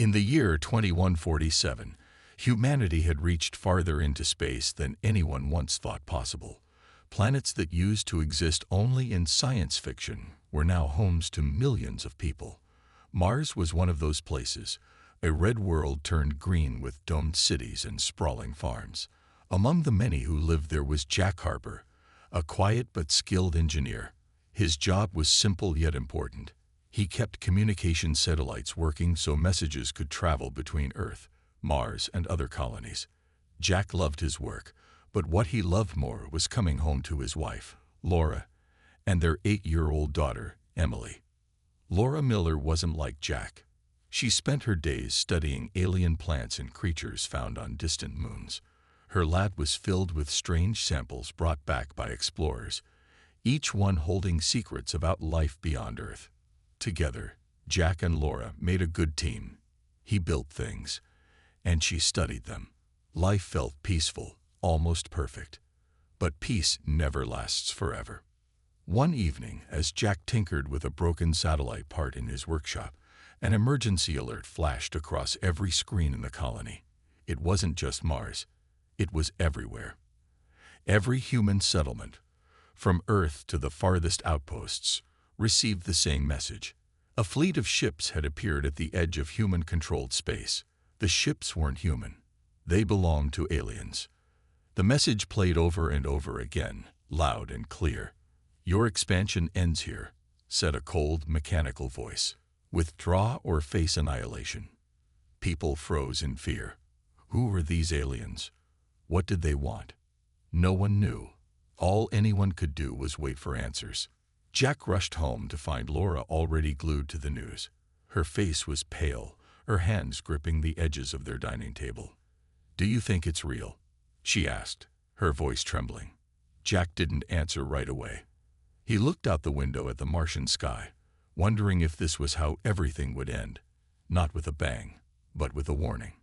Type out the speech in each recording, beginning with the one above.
In the year 2147, humanity had reached farther into space than anyone once thought possible. Planets that used to exist only in science fiction were now homes to millions of people. Mars was one of those places, a red world turned green with domed cities and sprawling farms. Among the many who lived there was Jack Harper, a quiet but skilled engineer. His job was simple yet important. He kept communication satellites working so messages could travel between Earth, Mars, and other colonies. Jack loved his work, but what he loved more was coming home to his wife, Laura, and their 8-year-old daughter, Emily. Laura Miller wasn't like Jack. She spent her days studying alien plants and creatures found on distant moons. Her lab was filled with strange samples brought back by explorers, each one holding secrets about life beyond Earth. Together, Jack and Laura made a good team. He built things, and she studied them. Life felt peaceful, almost perfect. But peace never lasts forever. One evening, as Jack tinkered with a broken satellite part in his workshop, an emergency alert flashed across every screen in the colony. It wasn't just Mars. It was everywhere. Every human settlement, from Earth to the farthest outposts, received the same message. A fleet of ships had appeared at the edge of human-controlled space. The ships weren't human. They belonged to aliens. The message played over and over again, loud and clear. "Your expansion ends here," said a cold, mechanical voice. "Withdraw or face annihilation." People froze in fear. Who were these aliens? What did they want? No one knew. All anyone could do was wait for answers. Jack rushed home to find Laura already glued to the news. Her face was pale, her hands gripping the edges of their dining table. "Do you think it's real?" she asked, her voice trembling. Jack didn't answer right away. He looked out the window at the Martian sky, wondering if this was how everything would end, not with a bang, but with a warning.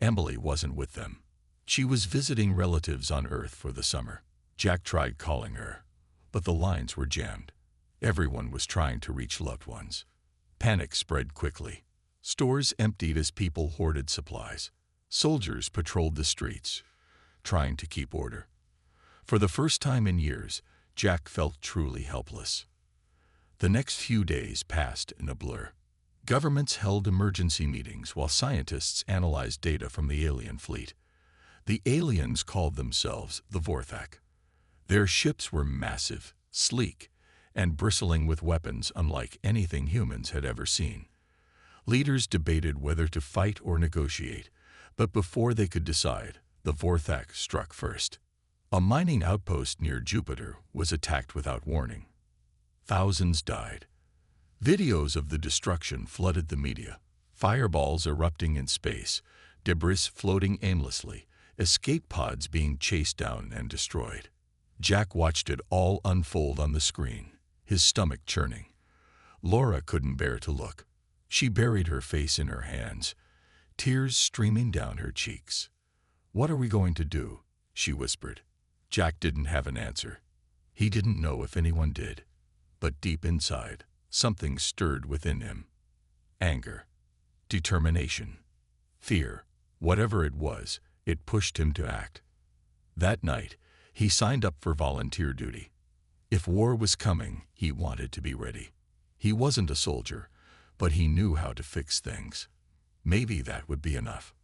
Emily wasn't with them. She was visiting relatives on Earth for the summer. Jack tried calling her, but the lines were jammed. Everyone was trying to reach loved ones. Panic spread quickly. Stores emptied as people hoarded supplies. Soldiers patrolled the streets, trying to keep order. For the first time in years, Jack felt truly helpless. The next few days passed in a blur. Governments held emergency meetings while scientists analyzed data from the alien fleet. The aliens called themselves the Vorthak. Their ships were massive, sleek, and bristling with weapons unlike anything humans had ever seen. Leaders debated whether to fight or negotiate, but before they could decide, the Vorthak struck first. A mining outpost near Jupiter was attacked without warning. Thousands died. Videos of the destruction flooded the media. Fireballs erupting in space, debris floating aimlessly, escape pods being chased down and destroyed. Jack watched it all unfold on the screen, his stomach churning. Laura couldn't bear to look. She buried her face in her hands, tears streaming down her cheeks. "What are we going to do?" she whispered. Jack didn't have an answer. He didn't know if anyone did. But deep inside, something stirred within him. Anger, determination, fear, whatever it was, it pushed him to act. That night, he signed up for volunteer duty. If war was coming, he wanted to be ready. He wasn't a soldier, but he knew how to fix things. Maybe that would be enough.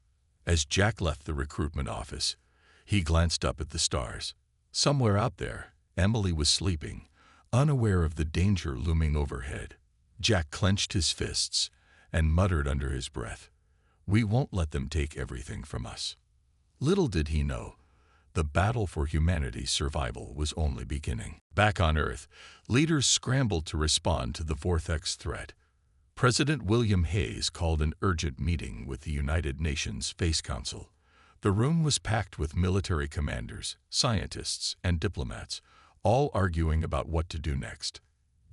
As Jack left the recruitment office, he glanced up at the stars. Somewhere out there, Emily was sleeping, unaware of the danger looming overhead. Jack clenched his fists and muttered under his breath, "We won't let them take everything from us." Little did he know, the battle for humanity's survival was only beginning. Back on Earth, leaders scrambled to respond to the Vorthak's threat. President William Hayes called an urgent meeting with the United Nations Space Council. The room was packed with military commanders, scientists, and diplomats, all arguing about what to do next.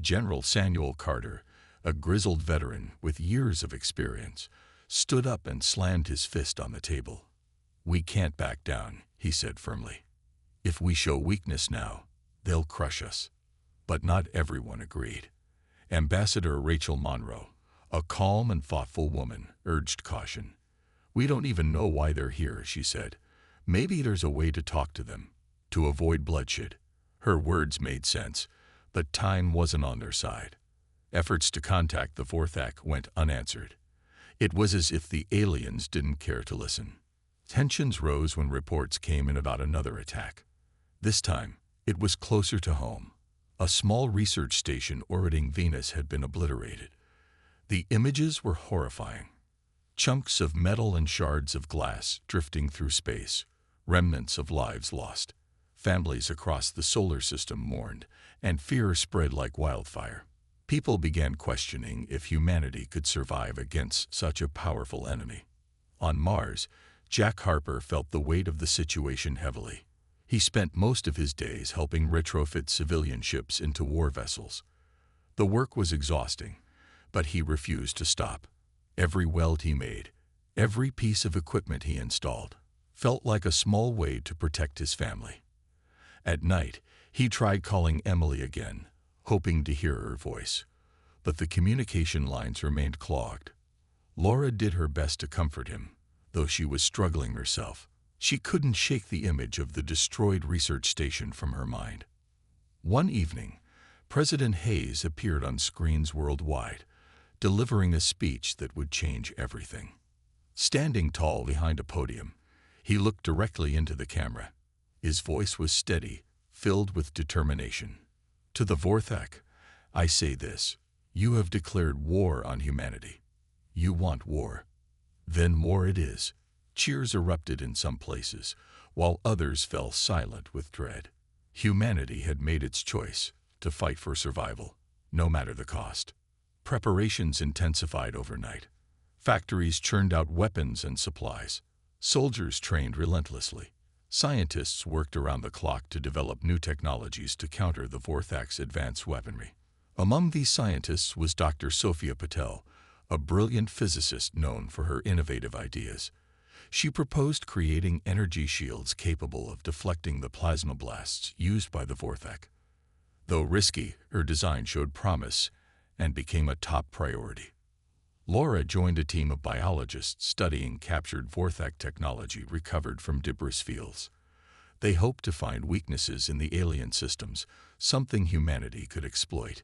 General Samuel Carter, a grizzled veteran with years of experience, stood up and slammed his fist on the table. "We can't back down," he said firmly. "If we show weakness now, they'll crush us." But not everyone agreed. Ambassador Rachel Monroe, A calm and thoughtful woman urged caution. "We don't even know why they're here," she said. "Maybe there's a way to talk to them, to avoid bloodshed." Her words made sense, but time wasn't on their side. Efforts to contact the Vorthak went unanswered. It was as if the aliens didn't care to listen. Tensions rose when reports came in about another attack. This time, it was closer to home. A small research station orbiting Venus had been obliterated. The images were horrifying. Chunks of metal and shards of glass drifting through space, remnants of lives lost. Families across the solar system mourned, and fear spread like wildfire. People began questioning if humanity could survive against such a powerful enemy. On Mars, Jack Harper felt the weight of the situation heavily. He spent most of his days helping retrofit civilian ships into war vessels. The work was exhausting, but he refused to stop. Every weld he made, every piece of equipment he installed, felt like a small way to protect his family. At night, he tried calling Emily again, hoping to hear her voice, but the communication lines remained clogged. Laura did her best to comfort him, though she was struggling herself. She couldn't shake the image of the destroyed research station from her mind. One evening, President Hayes appeared on screens worldwide, delivering a speech that would change everything. Standing tall behind a podium, he looked directly into the camera. His voice was steady, filled with determination. "To the Vorthak, I say this: you have declared war on humanity. You want war. Then war it is." Cheers erupted in some places, while others fell silent with dread. Humanity had made its choice to fight for survival, no matter the cost. Preparations intensified overnight. Factories churned out weapons and supplies. Soldiers trained relentlessly. Scientists worked around the clock to develop new technologies to counter the Vorthak's advanced weaponry. Among these scientists was Dr. Sophia Patel, a brilliant physicist known for her innovative ideas. She proposed creating energy shields capable of deflecting the plasma blasts used by the Vorthak. Though risky, her design showed promise and became a top priority. Laura joined a team of biologists studying captured Vorthak technology recovered from debris fields. They hoped to find weaknesses in the alien systems, something humanity could exploit.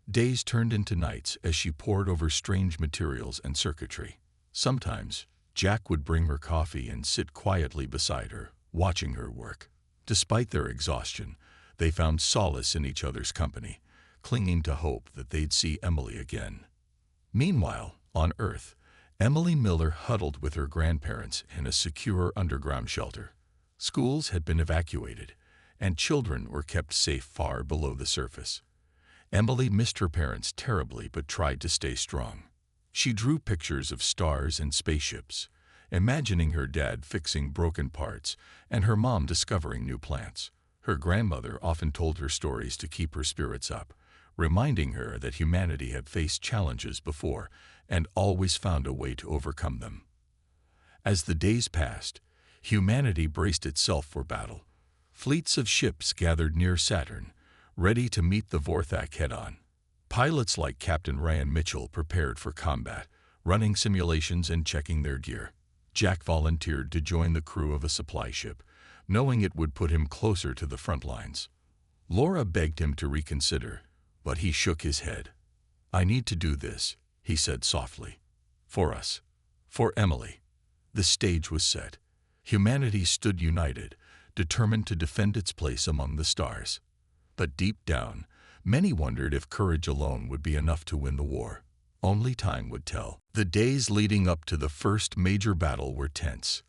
Days turned into nights as she pored over strange materials and circuitry. Sometimes, Jack would bring her coffee and sit quietly beside her, watching her work. Despite their exhaustion, they found solace in each other's company, clinging to hope that they'd see Emily again. Meanwhile, on Earth, Emily Miller huddled with her grandparents in a secure underground shelter. Schools had been evacuated, and children were kept safe far below the surface. Emily missed her parents terribly but tried to stay strong. She drew pictures of stars and spaceships, imagining her dad fixing broken parts and her mom discovering new plants. Her grandmother often told her stories to keep her spirits up, reminding her that humanity had faced challenges before and always found a way to overcome them. As the days passed, humanity braced itself for battle. Fleets of ships gathered near Saturn, ready to meet the Vorthak head-on. Pilots like Captain Ryan Mitchell prepared for combat, running simulations and checking their gear. Jack volunteered to join the crew of a supply ship, knowing it would put him closer to the front lines. Laura begged him to reconsider, but he shook his head. "I need to do this," he said softly. "For us. For Emily." The stage was set. Humanity stood united, determined to defend its place among the stars. But deep down, many wondered if courage alone would be enough to win the war. Only time would tell. The days leading up to the first major battle were tense.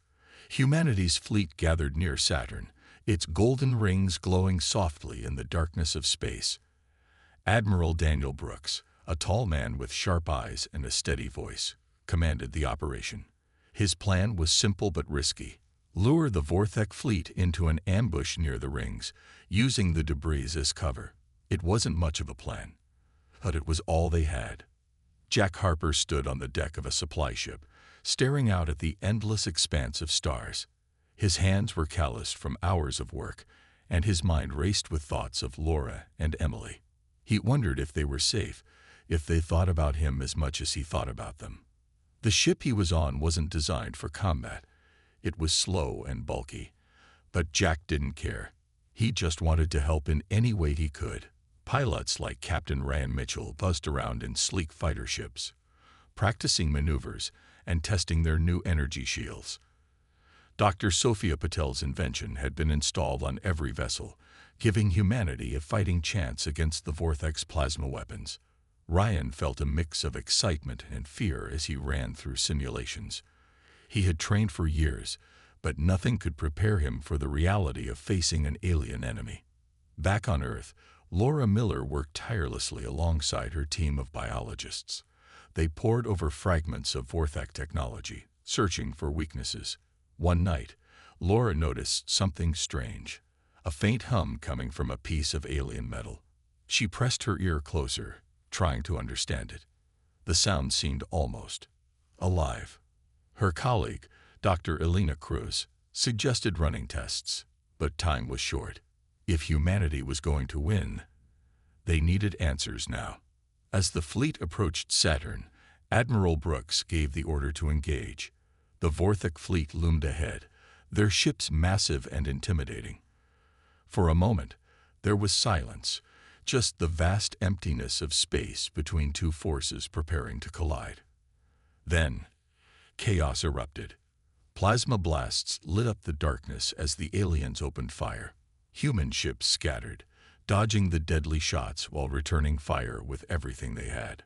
Humanity's fleet gathered near Saturn, its golden rings glowing softly in the darkness of space. Admiral Daniel Brooks, a tall man with sharp eyes and a steady voice, commanded the operation. His plan was simple but risky: lure the Vorthak fleet into an ambush near the rings, using the debris as cover. It wasn't much of a plan, but it was all they had. Jack Harper stood on the deck of a supply ship, staring out at the endless expanse of stars. His hands were calloused from hours of work, and his mind raced with thoughts of Laura and Emily. He wondered if they were safe, if they thought about him as much as he thought about them. The ship he was on wasn't designed for combat. It was slow and bulky. But Jack didn't care. He just wanted to help in any way he could. Pilots like Captain Ryan Mitchell buzzed around in sleek fighter ships, practicing maneuvers and testing their new energy shields. Dr. Sophia Patel's invention had been installed on every vessel, giving humanity a fighting chance against the Vortex plasma weapons. Ryan felt a mix of excitement and fear as he ran through simulations. He had trained for years, but nothing could prepare him for the reality of facing an alien enemy. Back on Earth, Laura Miller worked tirelessly alongside her team of biologists. They pored over fragments of Vortex technology, searching for weaknesses. One night, Laura noticed something strange, a faint hum coming from a piece of alien metal. She pressed her ear closer, trying to understand it. The sound seemed almost alive. Her colleague, Dr. Elena Cruz, suggested running tests, but time was short. If humanity was going to win, they needed answers now. As the fleet approached Saturn, Admiral Brooks gave the order to engage. The Vortex fleet loomed ahead, their ships massive and intimidating. For a moment, there was silence, just the vast emptiness of space between two forces preparing to collide. Then, chaos erupted. Plasma blasts lit up the darkness as the aliens opened fire. Human ships scattered, dodging the deadly shots while returning fire with everything they had.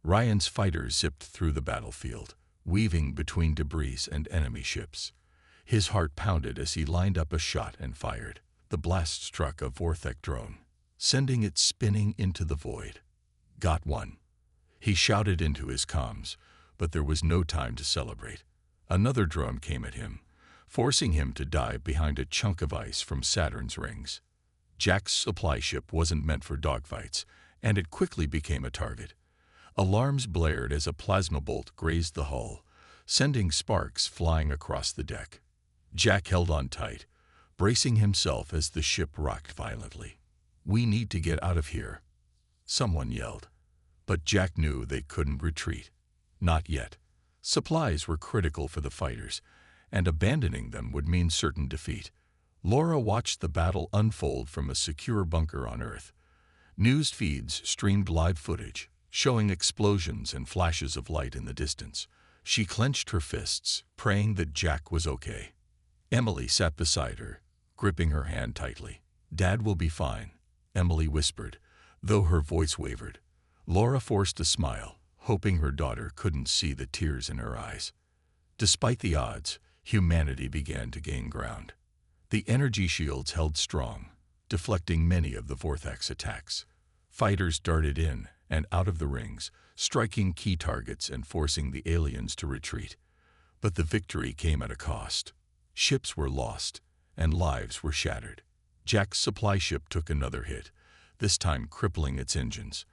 Ryan's fighters zipped through the battlefield, weaving between debris and enemy ships. His heart pounded as he lined up a shot and fired. The blast struck a Vortex drone, sending it spinning into the void. "Got one," he shouted into his comms, but there was no time to celebrate. Another drone came at him, forcing him to dive behind a chunk of ice from Saturn's rings. Jack's supply ship wasn't meant for dogfights, and it quickly became a target. Alarms blared as a plasma bolt grazed the hull, sending sparks flying across the deck. Jack held on tight, bracing himself as the ship rocked violently. "We need to get out of here," someone yelled. But Jack knew they couldn't retreat. Not yet. Supplies were critical for the fighters, and abandoning them would mean certain defeat. Laura watched the battle unfold from a secure bunker on Earth. News feeds streamed live footage, showing explosions and flashes of light in the distance. She clenched her fists, praying that Jack was okay. Emily sat beside her, gripping her hand tightly. "Dad will be fine," Emily whispered, though her voice wavered. Laura forced a smile, hoping her daughter couldn't see the tears in her eyes. Despite the odds, humanity began to gain ground. The energy shields held strong, deflecting many of the Vortex attacks. Fighters darted in and out of the rings, striking key targets and forcing the aliens to retreat. But the victory came at a cost. Ships were lost, and lives were shattered. Jack's supply ship took another hit, this time crippling its engines.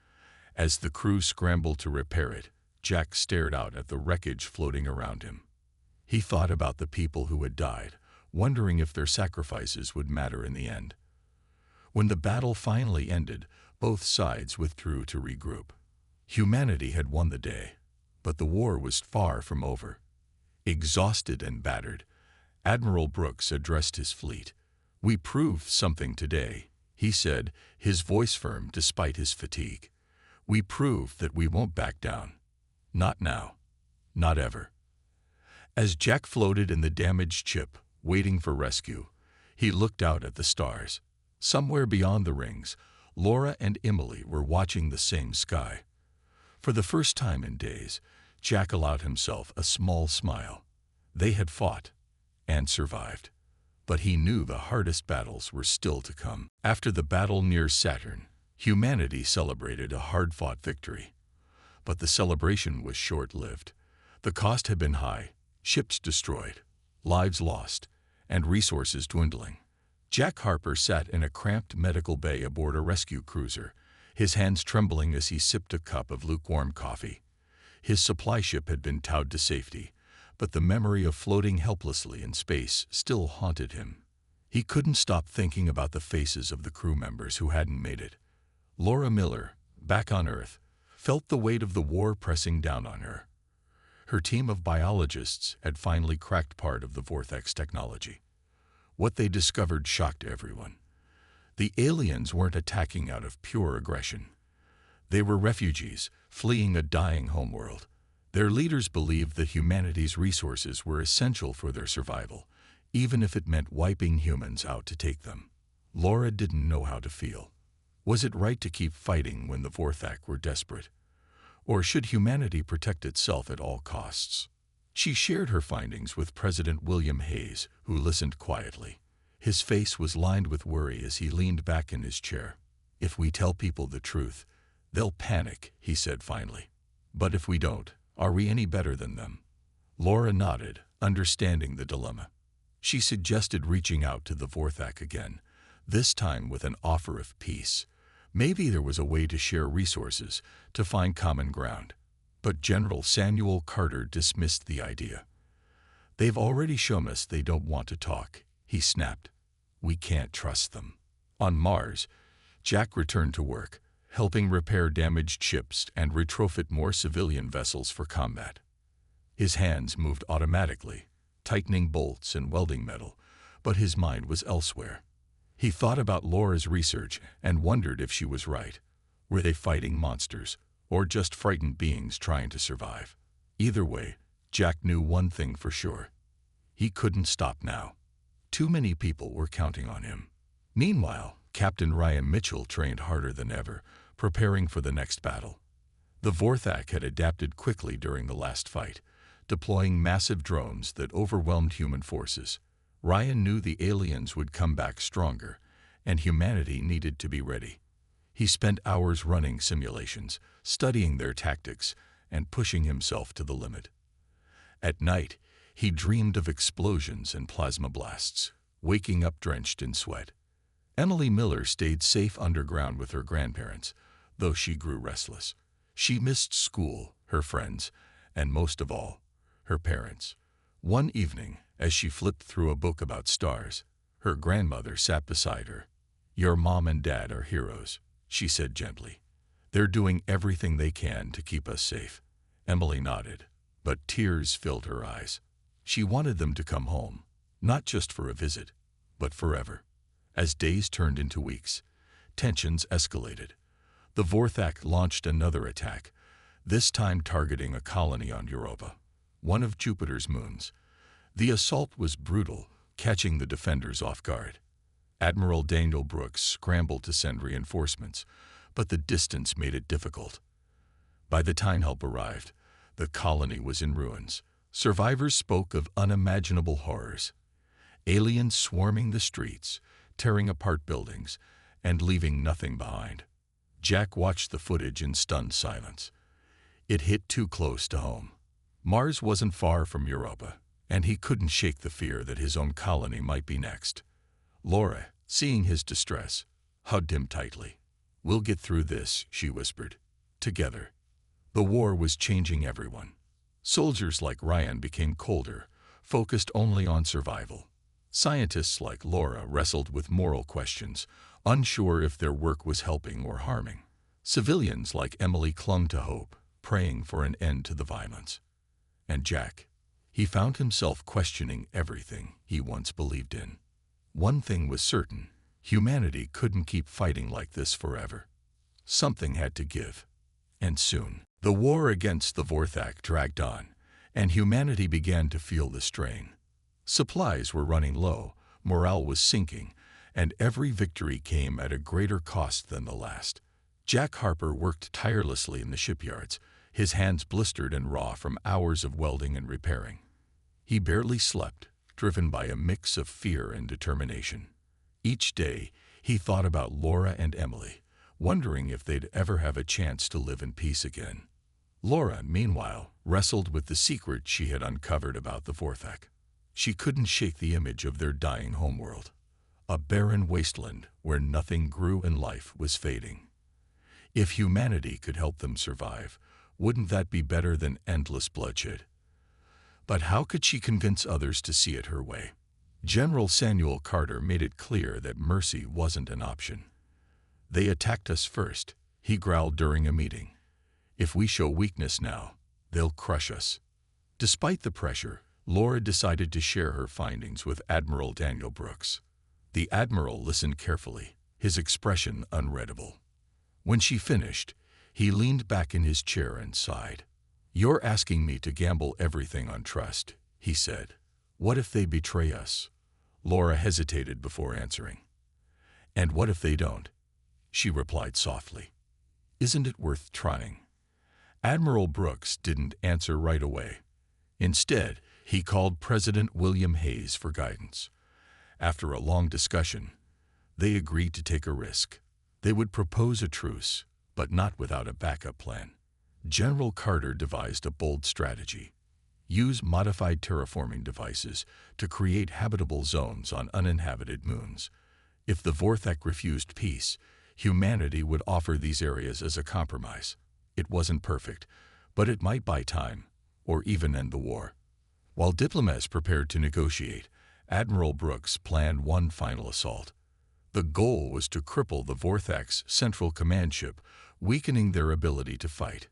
As the crew scrambled to repair it, Jack stared out at the wreckage floating around him. He thought about the people who had died, wondering if their sacrifices would matter in the end. When the battle finally ended, both sides withdrew to regroup. Humanity had won the day, but the war was far from over. Exhausted and battered, Admiral Brooks addressed his fleet. "We proved something today," he said, his voice firm despite his fatigue. "We proved that we won't back down. Not now. Not ever." As Jack floated in the damaged ship, waiting for rescue, he looked out at the stars. Somewhere beyond the rings, Laura and Emily were watching the same sky. For the first time in days, Jack allowed himself a small smile. They had fought and survived. But he knew the hardest battles were still to come. After the battle near Saturn, humanity celebrated a hard-fought victory. But the celebration was short-lived. The cost had been high, ships destroyed, lives lost, and resources dwindling. Jack Harper sat in a cramped medical bay aboard a rescue cruiser, his hands trembling as he sipped a cup of lukewarm coffee. His supply ship had been towed to safety, but the memory of floating helplessly in space still haunted him. He couldn't stop thinking about the faces of the crew members who hadn't made it. Laura Miller, back on Earth, felt the weight of the war pressing down on her. Her team of biologists had finally cracked part of the Vortex technology. What they discovered shocked everyone. The aliens weren't attacking out of pure aggression. They were refugees, fleeing a dying homeworld. Their leaders believed that humanity's resources were essential for their survival, even if it meant wiping humans out to take them. Laura didn't know how to feel. Was it right to keep fighting when the Vorthak were desperate? Or should humanity protect itself at all costs? She shared her findings with President William Hayes, who listened quietly. His face was lined with worry as he leaned back in his chair. "If we tell people the truth, they'll panic," he said finally. "But if we don't, are we any better than them?" Laura nodded, understanding the dilemma. She suggested reaching out to the Vorthak again, this time with an offer of peace. Maybe there was a way to share resources, to find common ground. But General Samuel Carter dismissed the idea. "They've already shown us they don't want to talk," he snapped. "We can't trust them." On Mars, Jack returned to work, helping repair damaged ships and retrofit more civilian vessels for combat. His hands moved automatically, tightening bolts and welding metal, but his mind was elsewhere. He thought about Laura's research and wondered if she was right. Were they fighting monsters, or just frightened beings trying to survive? Either way, Jack knew one thing for sure. He couldn't stop now. Too many people were counting on him. Meanwhile, Captain Ryan Mitchell trained harder than ever, preparing for the next battle. The Vorthak had adapted quickly during the last fight, deploying massive drones that overwhelmed human forces. Ryan knew the aliens would come back stronger, and humanity needed to be ready. He spent hours running simulations, studying their tactics, and pushing himself to the limit. At night, he dreamed of explosions and plasma blasts, waking up drenched in sweat. Emily Miller stayed safe underground with her grandparents, though she grew restless. She missed school, her friends, and most of all, her parents. One evening, as she flipped through a book about stars, her grandmother sat beside her. "Your mom and dad are heroes," she said gently. "They're doing everything they can to keep us safe." Emily nodded, but tears filled her eyes. She wanted them to come home, not just for a visit, but forever. As days turned into weeks, tensions escalated. The Vorthak launched another attack, this time targeting a colony on Europa, one of Jupiter's moons. The assault was brutal, catching the defenders off guard. Admiral Daniel Brooks scrambled to send reinforcements, but the distance made it difficult. By the time help arrived, the colony was in ruins. Survivors spoke of unimaginable horrors. Aliens swarming the streets, tearing apart buildings, and leaving nothing behind. Jack watched the footage in stunned silence. It hit too close to home. Mars wasn't far from Europa, and he couldn't shake the fear that his own colony might be next. Laura, seeing his distress, hugged him tightly. "We'll get through this," she whispered. "Together." The war was changing everyone. Soldiers like Ryan became colder, focused only on survival. Scientists like Laura wrestled with moral questions, unsure if their work was helping or harming. Civilians like Emily clung to hope, praying for an end to the violence. And Jack, he found himself questioning everything he once believed in. One thing was certain: humanity couldn't keep fighting like this forever. Something had to give. And soon. The war against the Vorthak dragged on, and humanity began to feel the strain. Supplies were running low, morale was sinking, and every victory came at a greater cost than the last. Jack Harper worked tirelessly in the shipyards, his hands blistered and raw from hours of welding and repairing. He barely slept, driven by a mix of fear and determination. Each day, he thought about Laura and Emily, wondering if they'd ever have a chance to live in peace again. Laura, meanwhile, wrestled with the secret she had uncovered about the Vorthak. She couldn't shake the image of their dying homeworld, a barren wasteland where nothing grew and life was fading. If humanity could help them survive, wouldn't that be better than endless bloodshed? But how could she convince others to see it her way? General Samuel Carter made it clear that mercy wasn't an option. "They attacked us first," he growled during a meeting. If we show weakness now, they'll crush us. Despite the pressure, Laura decided to share her findings with Admiral Daniel Brooks. The Admiral listened carefully, his expression unreadable. When she finished, he leaned back in his chair and sighed. "You're asking me to gamble everything on trust," he said. "What if they betray us?" Laura hesitated before answering. "And what if they don't?" she replied softly. "Isn't it worth trying?" Admiral Brooks didn't answer right away. Instead, he called President William Hayes for guidance. After a long discussion, they agreed to take a risk. They would propose a truce, but not without a backup plan. General Carter devised a bold strategy. Use modified terraforming devices to create habitable zones on uninhabited moons. If the Vorthek refused peace, humanity would offer these areas as a compromise. It wasn't perfect, but it might buy time, or even end the war. While diplomats prepared to negotiate, Admiral Brooks planned one final assault. The goal was to cripple the Vorthek's central command ship, weakening their ability to fight.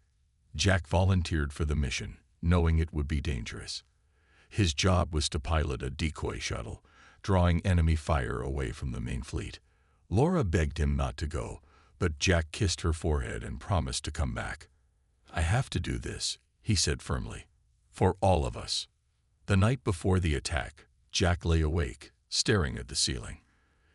Jack volunteered for the mission, knowing it would be dangerous. His job was to pilot a decoy shuttle, drawing enemy fire away from the main fleet. Laura begged him not to go, but Jack kissed her forehead and promised to come back. "I have to do this," he said firmly, "for all of us." The night before the attack, Jack lay awake, staring at the ceiling.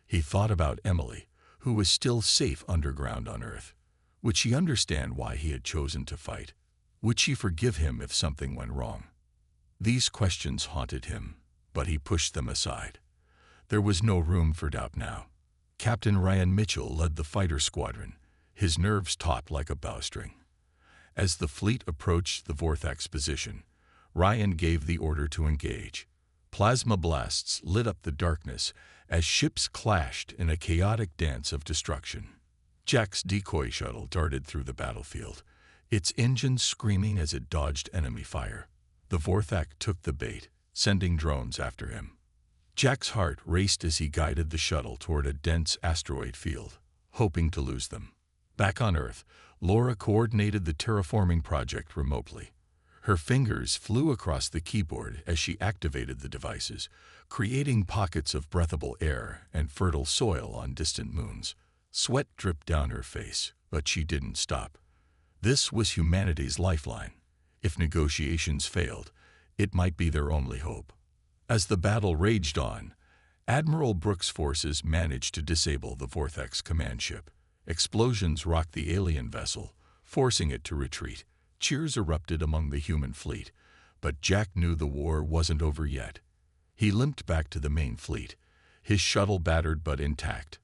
He thought about Emily, who was still safe underground on Earth. Would she understand why he had chosen to fight? Would she forgive him if something went wrong? These questions haunted him, but he pushed them aside. There was no room for doubt now. Captain Ryan Mitchell led the fighter squadron, his nerves taut like a bowstring. As the fleet approached the Vorthek's position, Ryan gave the order to engage. Plasma blasts lit up the darkness as ships clashed in a chaotic dance of destruction. Jack's decoy shuttle darted through the battlefield, its engines screaming as it dodged enemy fire. The Vorthek took the bait, sending drones after him. Jack's heart raced as he guided the shuttle toward a dense asteroid field, hoping to lose them. Back on Earth, Laura coordinated the terraforming project remotely. Her fingers flew across the keyboard as she activated the devices, creating pockets of breathable air and fertile soil on distant moons. Sweat dripped down her face, but she didn't stop. This was humanity's lifeline. If negotiations failed, it might be their only hope. As the battle raged on, Admiral Brooks' forces managed to disable the Vorthek's command ship. Explosions rocked the alien vessel, forcing it to retreat. Cheers erupted among the human fleet, but Jack knew the war wasn't over yet. He limped back to the main fleet, his shuttle battered but intact.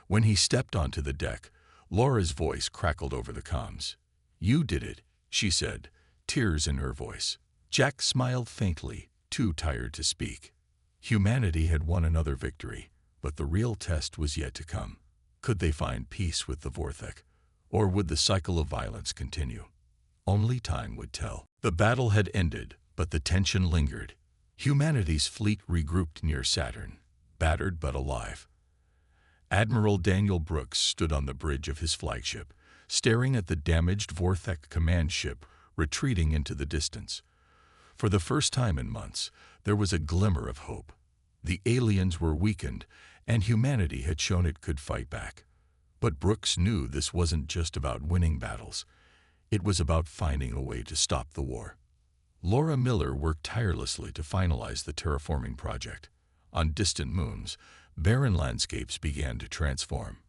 When he stepped onto the deck, Laura's voice crackled over the comms. "You did it," she said, tears in her voice. Jack smiled faintly, too tired to speak. Humanity had won another victory, but the real test was yet to come. Could they find peace with the Vorthek, or would the cycle of violence continue? Only time would tell. The battle had ended, but the tension lingered. Humanity's fleet regrouped near Saturn, battered but alive. Admiral Daniel Brooks stood on the bridge of his flagship, staring at the damaged Vorthek command ship retreating into the distance. For the first time in months, there was a glimmer of hope. The aliens were weakened, and humanity had shown it could fight back. But Brooks knew this wasn't just about winning battles. It was about finding a way to stop the war. Laura Miller worked tirelessly to finalize the terraforming project. On distant moons, barren landscapes began to transform.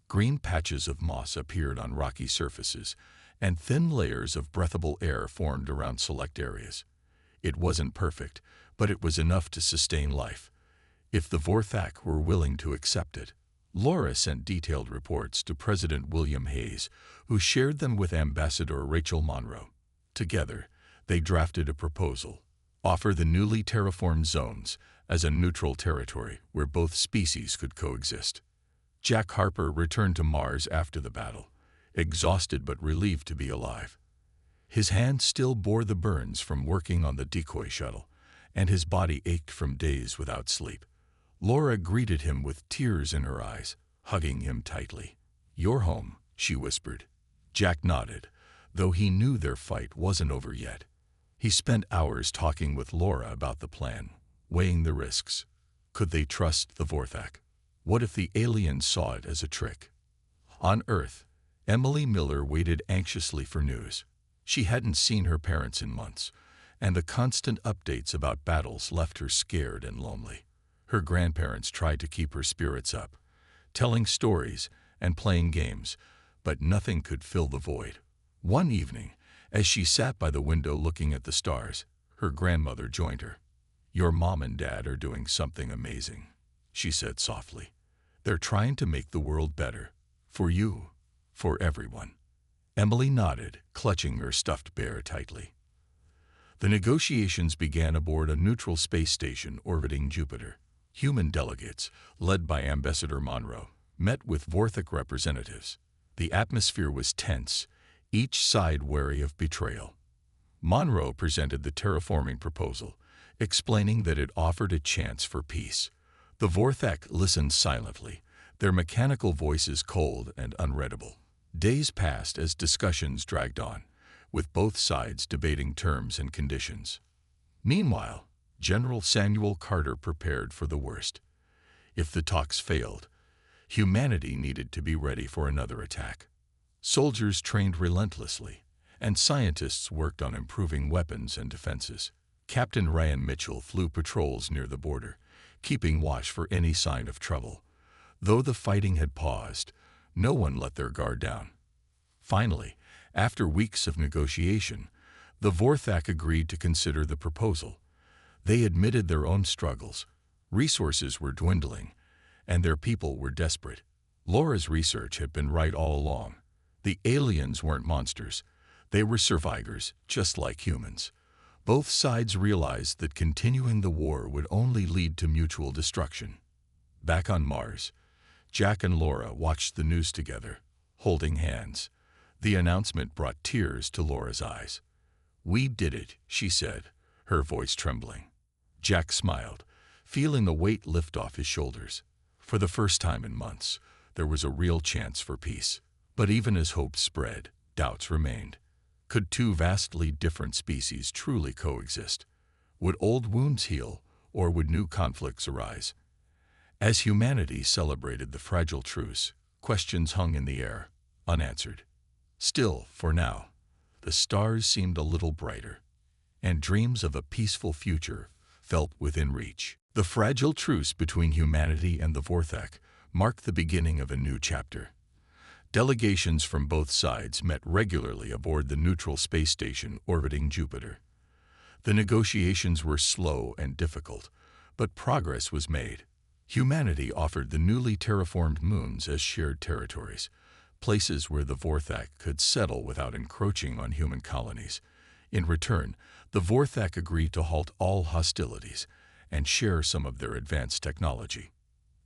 Green patches of moss appeared on rocky surfaces, and thin layers of breathable air formed around select areas. It wasn't perfect, but it was enough to sustain life, if the Vorthek were willing to accept it. Laura sent detailed reports to President William Hayes, who shared them with Ambassador Rachel Monroe. Together, they drafted a proposal: offer the newly terraformed zones as a neutral territory where both species could coexist. Jack Harper returned to Mars after the battle, exhausted but relieved to be alive. His hand still bore the burns from working on the decoy shuttle, and his body ached from days without sleep. Laura greeted him with tears in her eyes, hugging him tightly. "You're home," she whispered. Jack nodded, though he knew their fight wasn't over yet. He spent hours talking with Laura about the plan, weighing the risks. Could they trust the Vorthak? What if the aliens saw it as a trick? On Earth, Emily Miller waited anxiously for news. She hadn't seen her parents in months, and the constant updates about battles left her scared and lonely. Her grandparents tried to keep her spirits up, telling stories and playing games, but nothing could fill the void. One evening, as she sat by the window looking at the stars, her grandmother joined her. "Your mom and dad are doing something amazing," she said softly. "They're trying to make the world better. For you, for everyone." Emily nodded, clutching her stuffed bear tightly. The negotiations began aboard a neutral space station orbiting Jupiter. Human delegates, led by Ambassador Monroe, met with Vorthak representatives. The atmosphere was tense, each side wary of betrayal. Monroe presented the terraforming proposal, explaining that it offered a chance for peace. The Vorthak listened silently, their mechanical voices cold and unreadable. Days passed as discussions dragged on, with both sides debating terms and conditions. Meanwhile, General Samuel Carter prepared for the worst. If the talks failed, humanity needed to be ready for another attack. Soldiers trained relentlessly, and scientists worked on improving weapons and defenses. Captain Ryan Mitchell flew patrols near the border, keeping watch for any sign of trouble. Though the fighting had paused, no one let their guard down. Finally, after weeks of negotiation, the Vorthak agreed to consider the proposal. They admitted their own struggles. Resources were dwindling, and their people were desperate. Laura's research had been right all along. The aliens weren't monsters. They were survivors, just like humans. Both sides realized that continuing the war would only lead to mutual destruction. Back on Mars, Jack and Laura watched the news together, holding hands. The announcement brought tears to Laura's eyes. "We did it," she said, her voice trembling. Jack smiled, feeling the weight lift off his shoulders. For the first time in months, there was a real chance for peace. But even as hope spread, doubts remained. Could two vastly different species truly coexist? Would old wounds heal, or would new conflicts arise? As humanity celebrated the fragile truce, questions hung in the air, unanswered. Still, for now, the stars seemed a little brighter, and dreams of a peaceful future felt within reach. The fragile truce between humanity and the Vorthak marked the beginning of a new chapter. Delegations from both sides met regularly aboard the neutral space station orbiting Jupiter. The negotiations were slow and difficult, but progress was made. Humanity offered the newly terraformed moons as shared territories, places where the Vorthak could settle without encroaching on human colonies. In return, the Vorthak agreed to halt all hostilities and share some of their advanced technology.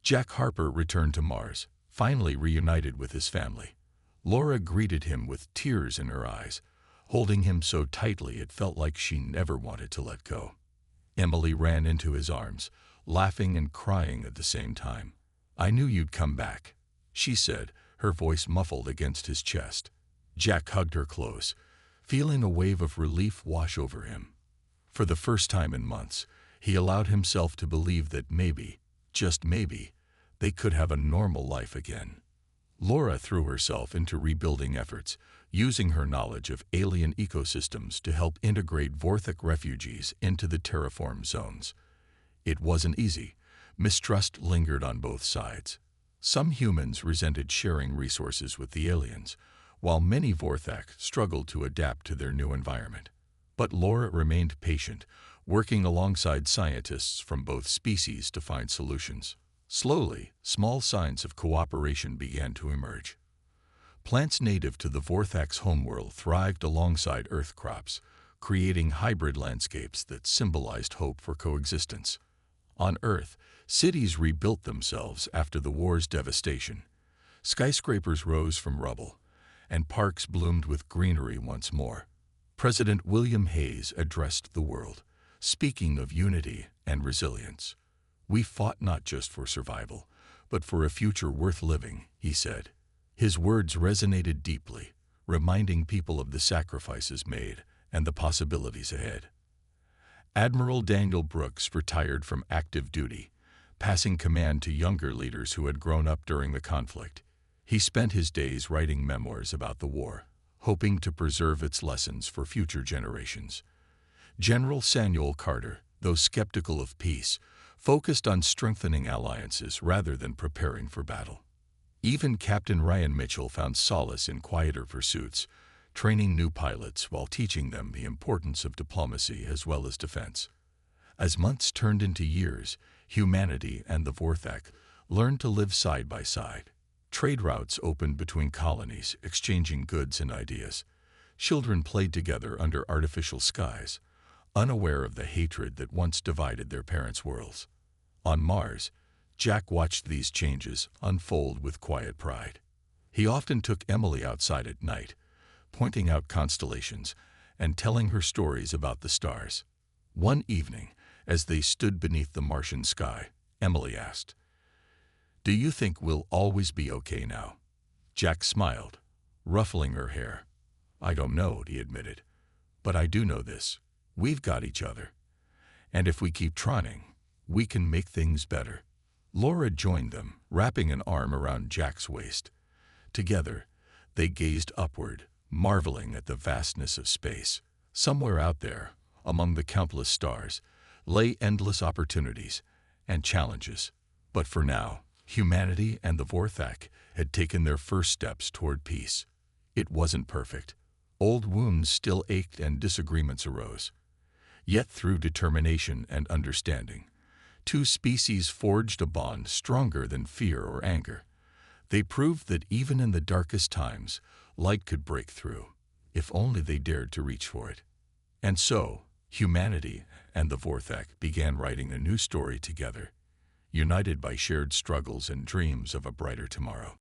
Jack Harper returned to Mars, finally reunited with his family. Laura greeted him with tears in her eyes, holding him so tightly it felt like she never wanted to let go. Emily ran into his arms, laughing and crying at the same time. "I knew you'd come back," she said, her voice muffled against his chest. Jack hugged her close, feeling a wave of relief wash over him. For the first time in months, he allowed himself to believe that maybe, just maybe, they could have a normal life again. Laura threw herself into rebuilding efforts, using her knowledge of alien ecosystems to help integrate Vorthak refugees into the terraformed zones. It wasn't easy. Mistrust lingered on both sides. Some humans resented sharing resources with the aliens, while many Vorthak struggled to adapt to their new environment. But Laura remained patient, working alongside scientists from both species to find solutions. Slowly, small signs of cooperation began to emerge. Plants native to the Vorthak's homeworld thrived alongside Earth crops, creating hybrid landscapes that symbolized hope for coexistence. On Earth, cities rebuilt themselves after the war's devastation. Skyscrapers rose from rubble, and parks bloomed with greenery once more. President William Hayes addressed the world, speaking of unity and resilience. "We fought not just for survival, but for a future worth living," he said. His words resonated deeply, reminding people of the sacrifices made and the possibilities ahead. Admiral Daniel Brooks retired from active duty, passing command to younger leaders who had grown up during the conflict. He spent his days writing memoirs about the war, hoping to preserve its lessons for future generations. General Samuel Carter, though skeptical of peace, focused on strengthening alliances rather than preparing for battle. Even Captain Ryan Mitchell found solace in quieter pursuits, training new pilots while teaching them the importance of diplomacy as well as defense. As months turned into years, humanity and the Vorthak learned to live side by side. Trade routes opened between colonies, exchanging goods and ideas. Children played together under artificial skies, unaware of the hatred that once divided their parents' worlds. On Mars, Jack watched these changes unfold with quiet pride. He often took Emily outside at night, pointing out constellations and telling her stories about the stars. One evening, as they stood beneath the Martian sky, Emily asked, "Do you think we'll always be okay now?" Jack smiled, ruffling her hair. "I don't know," he admitted, "but I do know this. We've got each other. And if we keep trying, we can make things better." Laura joined them, wrapping an arm around Jack's waist. Together, they gazed upward, marveling at the vastness of space. Somewhere out there, among the countless stars, lay endless opportunities and challenges. But for now, humanity and the Vorthak had taken their first steps toward peace. It wasn't perfect. Old wounds still ached and disagreements arose. Yet through determination and understanding, two species forged a bond stronger than fear or anger. They proved that even in the darkest times, light could break through, if only they dared to reach for it. And so, humanity and the Vorthak began writing a new story together, united by shared struggles and dreams of a brighter tomorrow.